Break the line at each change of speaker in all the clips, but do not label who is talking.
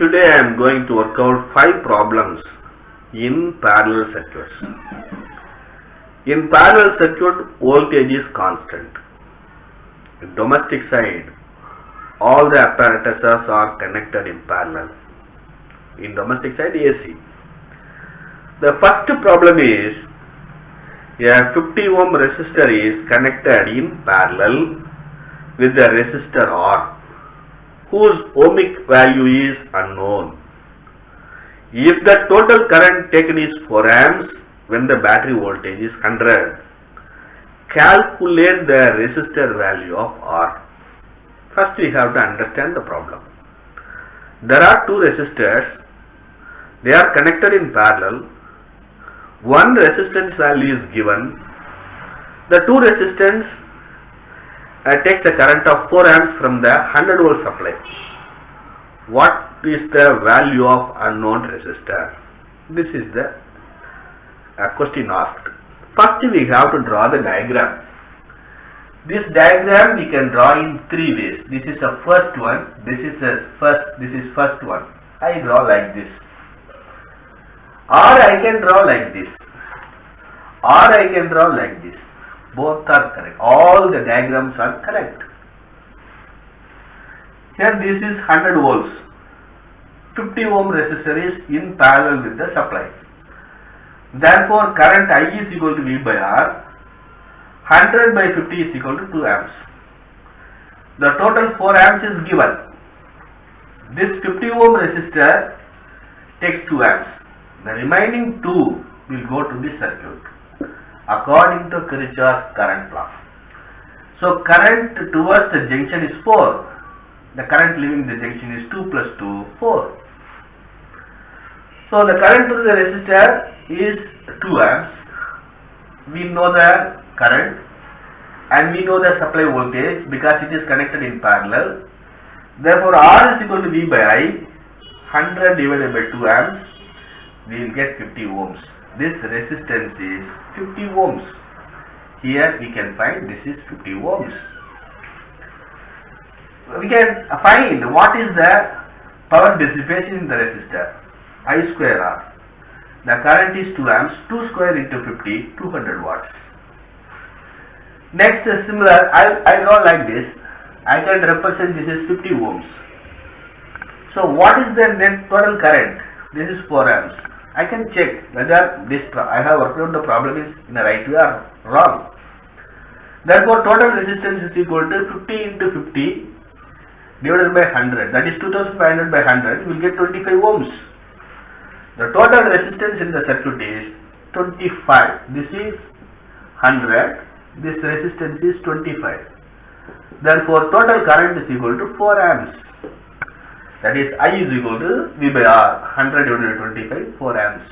Today I am going to work out 5 problems in parallel circuits. In parallel circuit, voltage is constant. In domestic side, all the apparatuses are connected in parallel. In domestic side, AC. The first problem is a 50 ohm resistor is connected in parallel with the resistor R, whose ohmic value is unknown. If the total current taken is 4 amps when the battery voltage is 100, calculate the resistor value of R. First we have to understand the problem. There are two resistors. They are connected in parallel. One resistance value is given. The two resistance takes the current of 4 amps from the 100 volt supply. What is the value of unknown resistor? This is the question asked. First we have to draw the diagram. This diagram we can draw in 3 ways. This is the first one. This is first one. I draw like this. Or I can draw like this. Or I can draw like this. Both are correct. All the diagrams are correct. Here this is 100 volts. 50 ohm resistor is in parallel with the supply. Therefore, current I is equal to V by R. 100 by 50 is equal to 2 amps. The total 4 amps is given. This 50 ohm resistor takes 2 amps. The remaining 2 will go to the circuit according to Kirchhoff's current law. So current towards the junction is 4. The current leaving the junction is 2 plus 2, 4. So the current to the resistor is 2 amps. We know the current and we know the supply voltage because it is connected in parallel. Therefore R is equal to V by I. 100 divided by 2 amps, we will get 50 ohms. This resistance is 50 ohms. Here we can find this is 50 ohms. We can find what is the power dissipation in the resistor. I square R. The current is 2 amps. 2 square into 50, 200 watts. Next, similar, I draw like this. I can represent this is 50 ohms. So what is the net total current? This is 4 amps. I can check whether this I have worked out the problem is in the right way or wrong. Therefore, total resistance is equal to 50 into 50 divided by 100. That is 2500 by 100. You will get 25 ohms. The total resistance in the circuit is 25. This is 100. This resistance is 25. Therefore, total current is equal to 4 amps. That is I is equal to V by R. 100 divided by 25, 4 amps.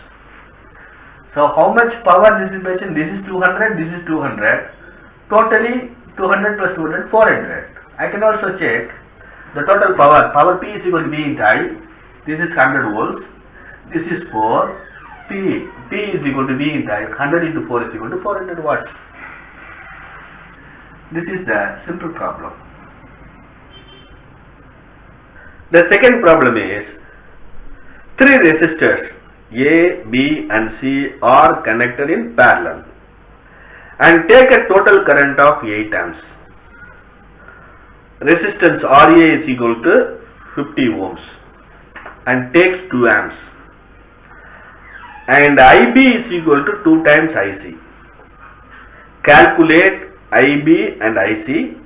So, how much power dissipation? This is 200, this is 200. Totally 200 plus 200, 400. I can also check the total power. Power P is equal to V into I. This is 100 volts. This is 4. P is equal to V into I. 100 into 4 is equal to 400 watts. This is the simple problem. The second problem is 3 resistors A, B and C are connected in parallel and take a total current of 8 amps. Resistance RA is equal to 50 ohms and takes 2 amps. And IB is equal to 2 times IC. Calculate IB and IC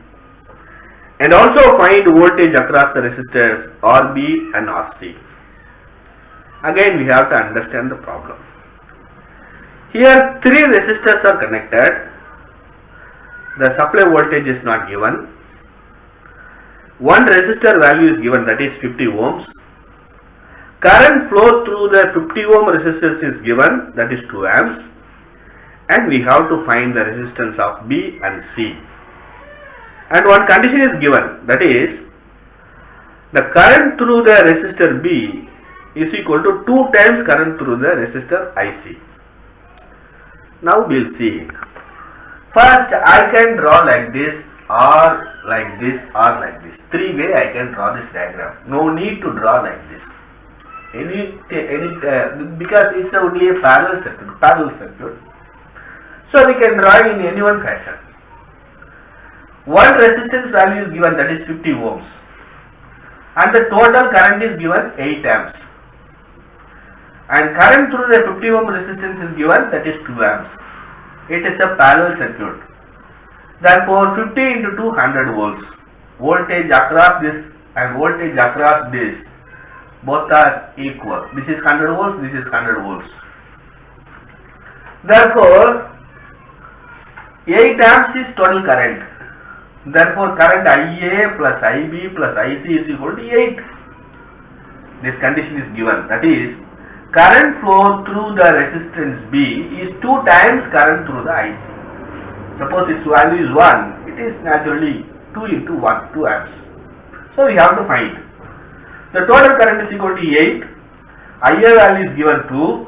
and also find voltage across the resistors RB and RC. Again we have to understand the problem. Here 3 resistors are connected. The supply voltage is not given. One resistor value is given, that is 50 ohms. Current flow through the 50 ohm resistors is given, that is 2 amps. And we have to find the resistance of B and C. And one condition is given, that is the current through the resistor B is equal to 2 times current through the resistor IC. Now we will see. First I can draw like this or like this or like this. 3 ways I can draw this diagram. No need to draw like this. because it's only a parallel circuit. So we can draw in any one fashion. One resistance value is given, that is 50 ohms, and the total current is given 8 amps, and current through the 50 ohm resistance is given, that is 2 amps. It is a parallel circuit. Therefore 50 into 200 volts. Voltage across this and voltage across this both are equal. This is 100 volts, this is 100 volts. Therefore 8 amps is total current. Therefore current IA plus IB plus IC is equal to 8. This condition is given. That is, current flow through the resistance B is 2 times current through the IC. Suppose its value is 1, it is naturally 2 into 1, 2 amps. So we have to find. The total current is equal to 8. IA value is given 2.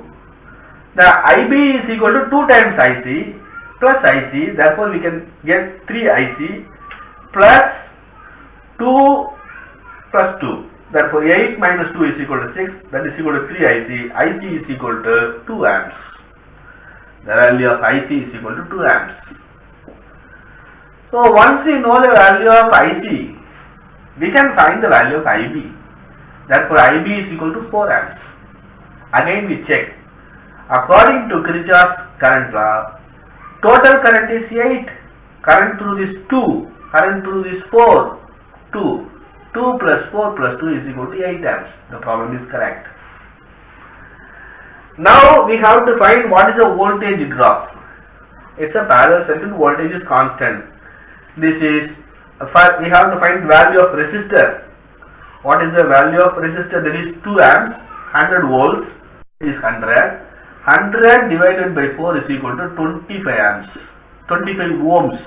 The IB is equal to 2 times IC plus IC. Therefore we can get 3 IC plus 2 plus 2. Therefore 8 minus 2 is equal to 6. That is equal to 3 IC. IC is equal to 2 amps. The value of IC is equal to 2 amps. So once we know the value of IC, we can find the value of IB. Therefore IB is equal to 4 amps. Again we check. According to Kirchhoff's current law, total current is 8. Current through this 2. Current through this 4. 2. 2 plus 4 plus 2 is equal to 8 amps. The problem is correct. Now we have to find what is the voltage drop. It's a parallel circuit, voltage is constant. This is, we have to find value of resistor. What is the value of resistor? That is 2 amps, 100 volts is 100. 100 divided by 4 is equal to 25 amps, 25 ohms.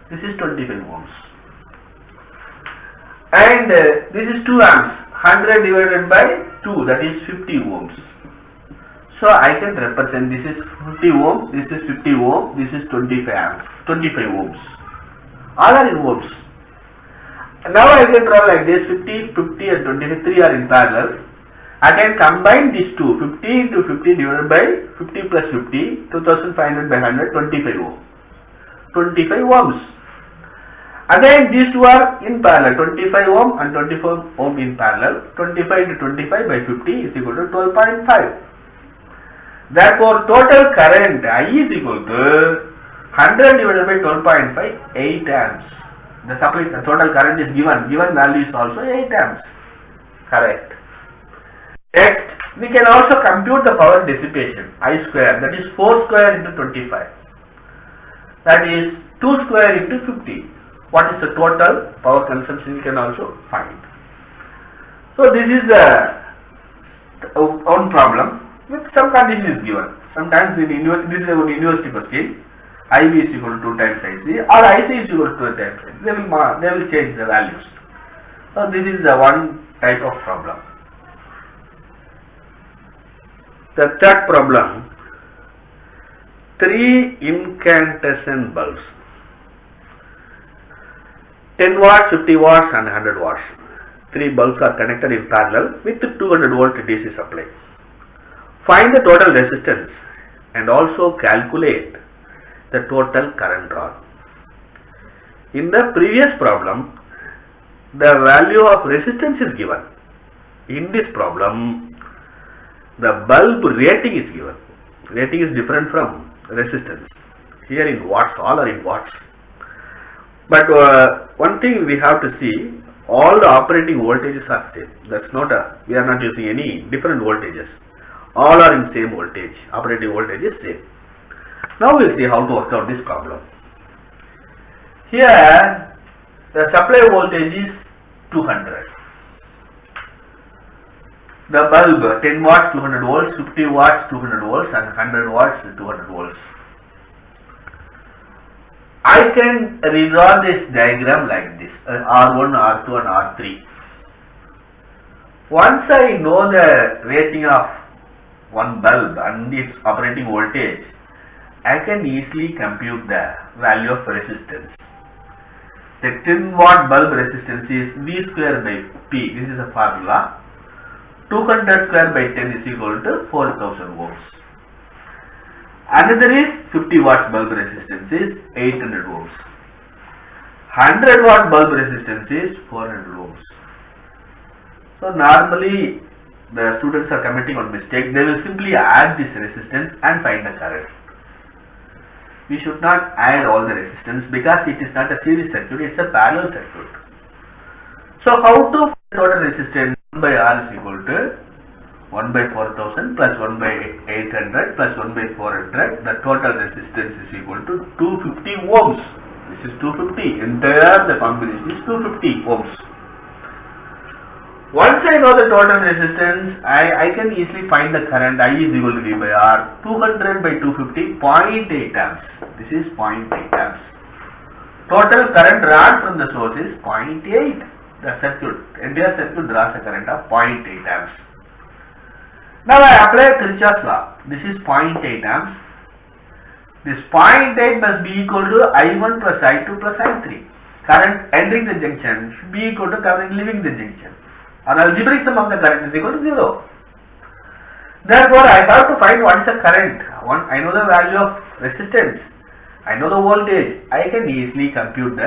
This is 25 ohms. And this is 2 amps, 100 divided by 2, that is 50 ohms. So I can represent, this is 50 ohm, this is 50 ohm, this is 25 amps, 25 ohms. All are in ohms. Now I can draw like this, 50, 50 and 25, 3 are in parallel. I can combine these two, 50 into 50 divided by 50 plus 50, 2500 by 100, 25 ohm. 25 ohms. Again these two are in parallel, 25 ohm and 24 ohm in parallel. 25 into 25 by 50 is equal to 12.5. Therefore total current I is equal to 100 divided by 12.5, 8 amps. The supply, the total current is given value is also 8 amps. Correct. Next, we can also compute the power dissipation, I square, that is 4 square into 25. That is 2 square into 50. What is the total power consumption, we can also find. So this is the own problem with some condition is given. Sometimes in university, this is a university question, IB is equal to 2 times IC or IC is equal to 2 times IC. They will change the values. So this is the one type of problem. The third problem, 3 incandescent bulbs, 10 watts, 50 watts and 100 watts. 3 bulbs are connected in parallel with 200 volt DC supply. Find the total resistance and also calculate the total current drawn. In the previous problem, the value of resistance is given. In this problem, the bulb rating is given. Rating is different from resistance. Here in watts, all are in watts. But one thing we have to see, all the operating voltages are same. That's not we are not using any different voltages. All are in same voltage. Operating voltage is same. Now we will see how to work out this problem. Here the supply voltage is 200. The bulb 10 watts 200 volts, 50 watts 200 volts and 100 watts 200 volts. I can redraw this diagram like this, R1, R2 and R3. Once I know the rating of one bulb and its operating voltage, I can easily compute the value of resistance. The 10 watt bulb resistance is V square by P. This is a formula. 200 square by 10 is equal to 4000 ohms. Another is 50 watts bulb resistance is 800 ohms. 100 watt bulb resistance is 400 ohms. So normally the students are committing one mistake. They will simply add this resistance and find the current. We should not add all the resistance because it is not a series circuit, it is a parallel circuit. So how to find total resistance? 1 by R is equal to 1 by 4000 plus 1 by 800 plus 1 by 400. The total resistance is equal to 250 ohms. This is 250. Entire the combination is 250 ohms. Once I know the total resistance, I can easily find the current. I is equal to V by R. 200 by 250, 0.8 amps. This is 0.8 amps. Total current drawn from the source is 0.8. The circuit, entire circuit draws a current of 0.8 amps. Now I apply Kirchhoff's law. This is 0.8 amps. This 0.8 must be equal to I1 plus I2 plus I3. Current entering the junction should be equal to current leaving the junction. An algebraic sum of the current is equal to 0. Therefore, I have to find what is the current. I know the value of resistance. I know the voltage. I can easily calculate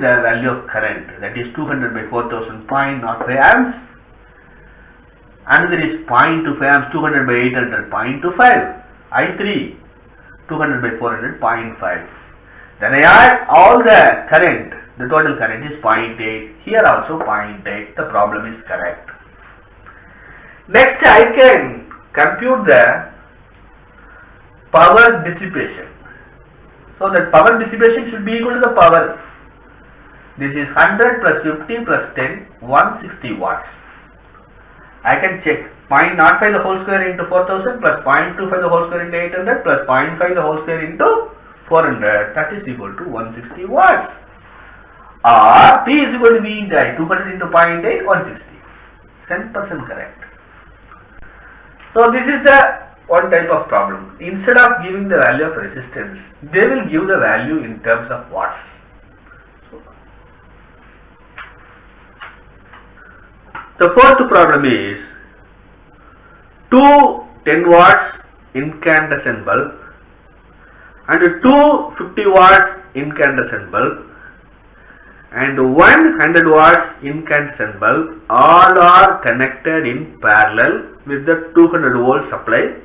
the value of current. That is 200 by 4000, 0.05 amps. Another is 0.25 amps, 200 by 800, 0.25. I3, 200 by 400, 0.5. Then I add all the current. The total current is 0.8. Here also 0.8. The problem is correct. Next, I can compute the power dissipation. So that power dissipation should be equal to the power. This is 100 plus 50 plus 10, 160 watts. I can check 0.05 the whole square into 4000 plus 0.25 the whole square into 800 plus 0.5 the whole square into 400. That is equal to 160 watts. Or P is equal to V into I. 200 into 0.8, 160. 10% correct. So this is the one type of problem. Instead of giving the value of resistance, they will give the value in terms of watts. The fourth problem is two 10 watts incandescent bulb and two 50 watts incandescent bulb and 100 watts incandescent bulb all are connected in parallel with the 200 volt supply.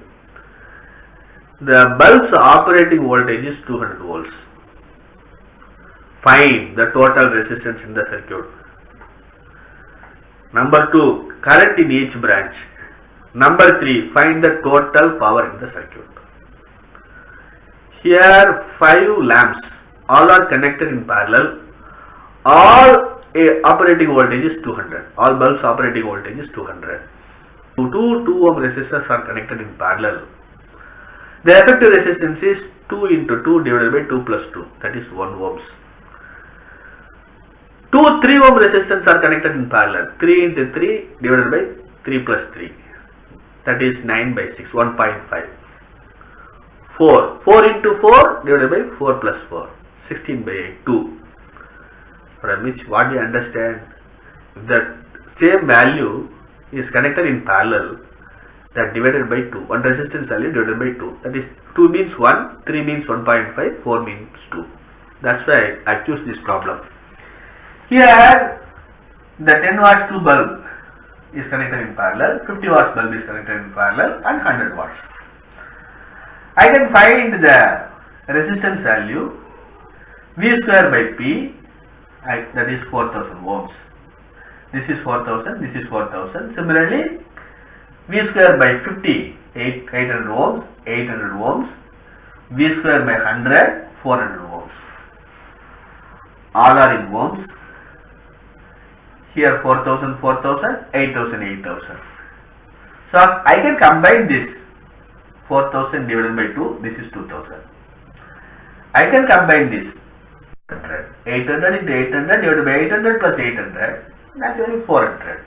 The bulb's operating voltage is 200 volts. Find the total resistance in the circuit. Number 2, current in each branch. Number 3, find the total power in the circuit. Here 5 lamps, all are connected in parallel. All operating voltage is 200. All bulbs operating voltage is 200. Two 2 ohm resistors are connected in parallel. The effective resistance is 2 into 2 divided by 2 plus 2. That is 1 ohms. Two 3 ohm resistors are connected in parallel. 3 into 3 divided by 3 plus 3. That is 9 by 6, 1.5. 4 into 4 divided by 4 plus 4. 16 by 8, 2. From which what we understand, if the same value is connected in parallel, that divided by 2. One resistance value divided by 2. That is 2 means 1, 3 means 1.5, 4 means 2. That's why I choose this problem. Here the 10 watts 2 bulb is connected in parallel, 50 watts bulb is connected in parallel and 100 watts. I can find the resistance value V square by P, that is 4000 ohms. This is 4000, this is 4000. Similarly, V square by 50, 800 ohms, 800 ohms. V square by 100, 400 ohms. All are in ohms. Here 4000, 4000, 8000, 8000. So I can combine this 4000 divided by 2, this is 2000. I can combine this 800 into 800 divided by 800 plus 800, naturally 400.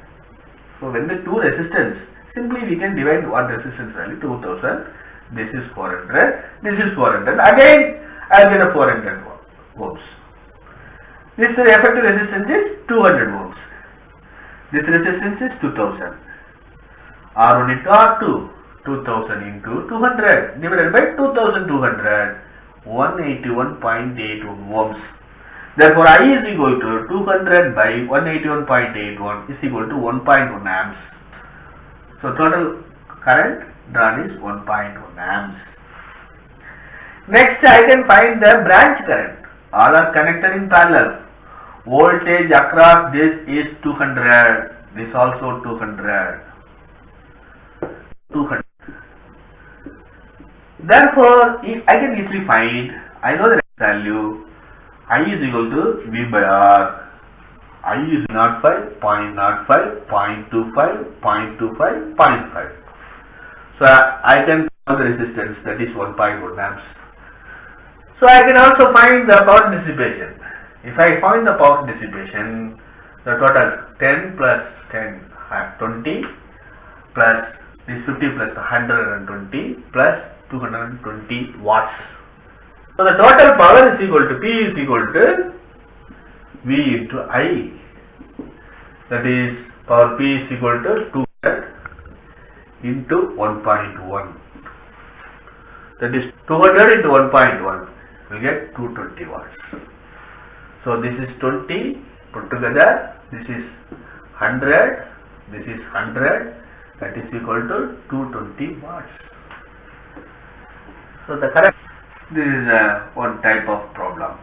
So when the two resistance, simply we can divide one resistance value 2000. This is 400, this is 400. Again I will get a 400 ohms. This effective resistance is 200 ohms. This resistance is 2000. R1 into R2, 2000 into 200 divided by 2200, 181.81 ohms. Therefore, I is equal to 200 by 181.81 is equal to 1.1 amps. So, total current drawn is 1.1 amps. Next, I can find the branch current. All are connected in parallel. Voltage across this is 200. This also 200. Therefore, if I can easily find, I know the value, I is equal to V by R. I is 0.05, 0.05, 0.25, 0.25, 0.5. So, I can find the resistance, that is 1.1 amps. So, I can also find the power dissipation. If I find the power dissipation, the total 10 plus 10, 20 plus this 50 plus 120 plus 220 watts. So, the total power is equal to P is equal to V into I. That is, power P is equal to 200 into 1.1. That is 200 into 1.1. We get 220 watts. So, this is 20 put together. This is 100. This is 100. That is equal to 220 watts. So, the correct. This is one type of problem.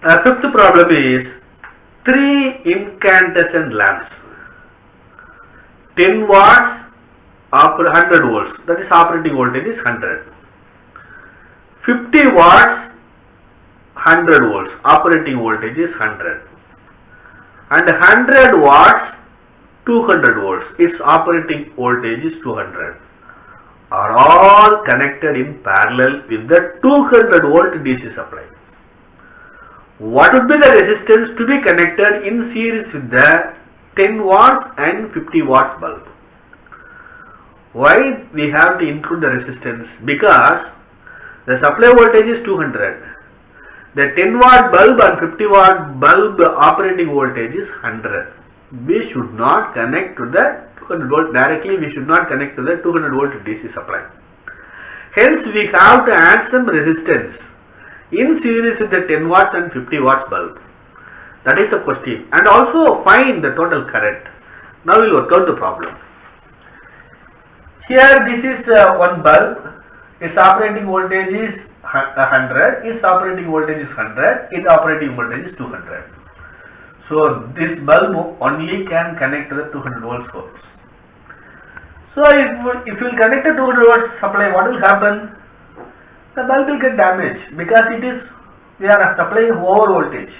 Fifth problem is 3 incandescent lamps. 10 watts, 100 volts. That is operating voltage is 100. 50 watts, 100 volts. Operating voltage is 100. And 100 watts, 200 volts. Its operating voltage is 200. Are all connected in parallel with the 200 volt DC supply. What would be the resistance to be connected in series with the 10 watts and 50 watts bulb? Why we have to include the resistance? Because the supply voltage is 200. The 10 watt bulb and 50 watt bulb operating voltage is 100. We should not connect to the 200 volt directly. We should not connect to the 200 volt DC supply. Hence, we have to add some resistance in series with the 10 watts and 50 watts bulb. That is the question. And also find the total current. Now we will work out the problem. Here this is one bulb. Its operating voltage is 100. Its operating voltage is 100. Its operating voltage is 200. So this bulb only can connect to the 200 volt source. So if you connect a 200 volt supply, what will happen? The bulb will get damaged because we are supplying over voltage.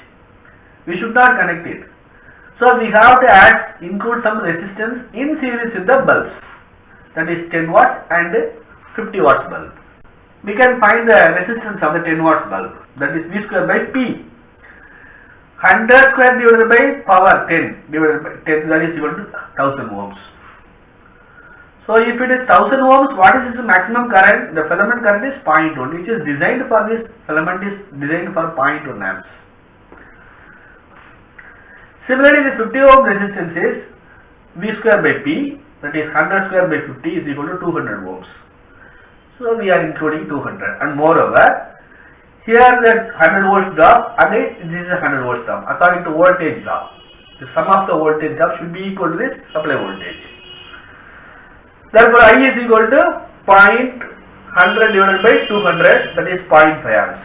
We should not connect it. So we have to include some resistance in series with the bulbs. That is 10 watts and 50 watts bulb. We can find the resistance of the 10 watts bulb. That is V square by P. 100 square divided by power 10 divided by 10, that is equal to 1000 ohms. So if it is 1000 ohms, what is its maximum current? The filament current is 0.1, which is designed for this filament is designed for 0.1 amps. Similarly, the 50 ohm resistance is V square by P, that is 100 square by 50 is equal to 200 ohms. So we are including 200, and moreover, here that 100 volts drop, again this is a 100 volts drop according to voltage drop. The sum of the voltage drop should be equal to this supply voltage. Therefore, I is equal to 0.100 divided by 200, that is 0.5 amps.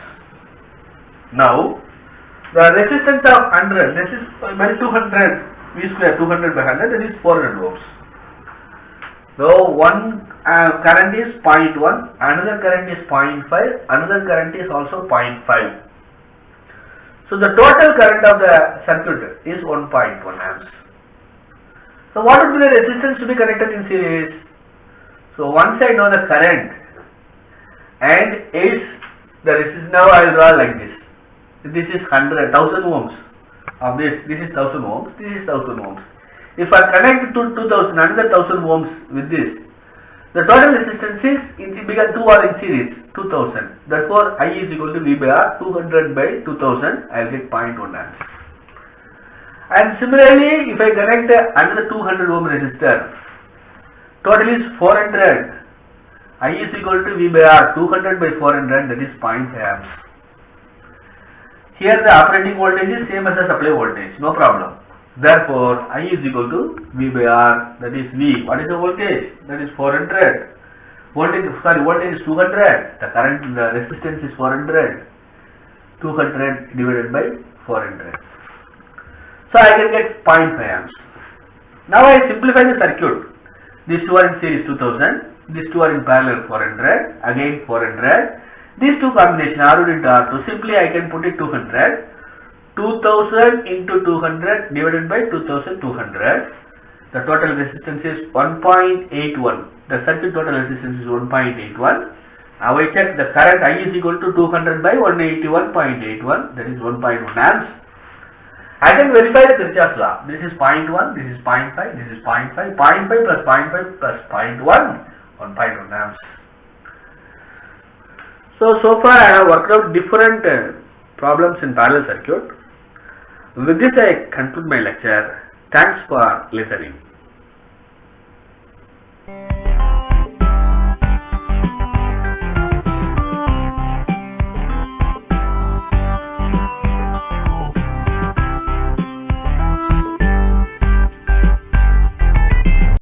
Now, the resistance of 100, this is by 200 V square, 200 by 100, that is 400 ohms. So, one current is 0.1, another current is 0.5, another current is also 0.5. So, the total current of the circuit is 1.1 amps. So, what would be the resistance to be connected in series? So, once I know the current and its the resistance, now I will draw like this. This is 1000 ohms of this is 1000 ohms, this is 1000 ohms. If I connect to 2000, another 1000 ohms with this, the total resistance is because 2 are in series, 2000. Therefore, I is equal to V by R, 200 by 2000, I will get 0.1 amps. And similarly, if I connect another 200 ohm resistor, total is 400. I is equal to V by R, 200 by 400, that is 0.5 amps. Here the operating voltage is same as the supply voltage, no problem. Therefore, I is equal to V by R, that is V. What is the voltage? That is 400. Voltage is 200. The current, the resistance is 400. 200 divided by 400. So I can get 0.5 amps. Now I simplify the circuit. These two are in series 2000. These two are in parallel 400. Again 400. These two combination R1 into R2. Simply I can put it 200. 2000 into 200 divided by 2200. The total resistance is 1.81. The circuit total resistance is 1.81. Now I check the current I is equal to 200 by 181.81. That is 1.1 amps. I can verify the Kirchhoff's law. This is 0.1, this is 0.5, this is 0.5. 0.5 plus 0.5 plus 0.1, 1.1 amps. So far I have worked out different problems in parallel circuit. With this I conclude my lecture. Thanks for listening.